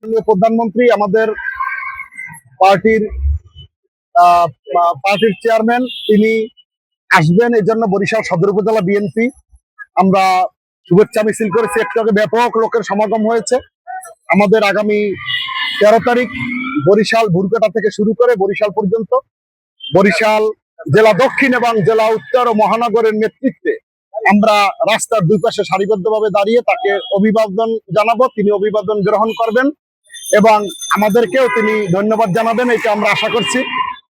প্রধানমন্ত্রী আমাদের পার্টির পার্টির চেয়ারম্যান তিনি আসবেন, এই জন্য বরিশাল সদর উপজেলা বিএনপি আমরা শুভেচ্ছা মিছিল করেছি। একটু আগে ব্যাপক লোকের সমাগম হয়েছে। আমাদের আগামী 13 তারিখ বরিশাল ভুরকাটা থেকে শুরু করে বরিশাল পর্যন্ত, বরিশাল জেলা দক্ষিণ এবং জেলা উত্তর ও মহানগরের নেতৃত্বে আমরা রাস্তার দুই পাশে সারিবদ্ধভাবে দাঁড়িয়ে তাকে অভিবাদন জানাবো। তিনি অভিবাদন গ্রহণ করবেন এবং আমাদেরকেও তিনি ধন্যবাদ জানাবেন, এটা আমরা আশা করছি।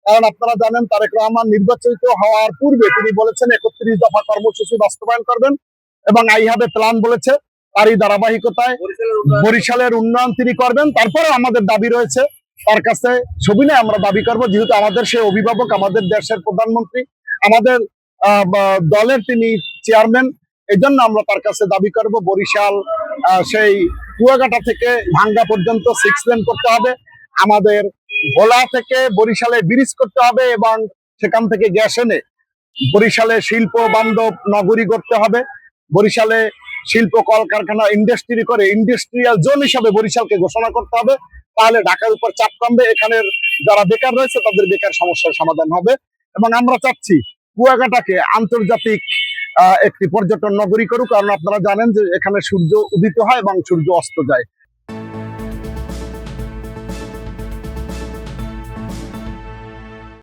কারণ আপনারা জানেন তারেক রহমান নির্বাচিত হওয়ার পূর্বে তিনি বলেছেন 31 দফা কর্মসূচি বাস্তবায়ন করবেন এবং আই হ্যাভ এ প্ল্যান বলেছে। তারই ধারাবাহিকতায় বরিশালের উন্নয়ন তিনি করবেন। তারপরে আমাদের দাবি রয়েছে তার কাছে সবিনয় আমরা দাবি করব, যেহেতু আমাদের সে অভিভাবক, আমাদের দেশের প্রধানমন্ত্রী, আমাদের দলের তিনি চেয়ারম্যান, এই জন্য আমরা তার কাছে দাবি করব বরিশাল সেই কুয়াকাটা থেকে ভাঙ্গা পর্যন্ত 6 লেন করতে হবে, আমাদের ভোলা থেকে বরিশালে ব্রিজ করতে হবে এবং সেখান থেকে গ্যাস এনে বরিশালে শিল্প বান্ধব নগরী করতে হবে। বরিশালে শিল্প কলকারখানা ইন্ডাস্ট্রি করে ইন্ডাস্ট্রিয়াল জোন হিসাবে বরিশালকে ঘোষণা করতে হবে। তাহলে ঢাকার উপর চাপ কমবে, এখানের যারা বেকার রয়েছে তাদের বেকার সমস্যার সমাধান হবে। এবং আমরা চাচ্ছি কুয়াকাটাকে আন্তর্জাতিক একটি পর্যটন নগরী করুক, কারণ আপনারা জানেন যে এখানে সূর্য উদিত হয় এবং সূর্য অস্ত যায়।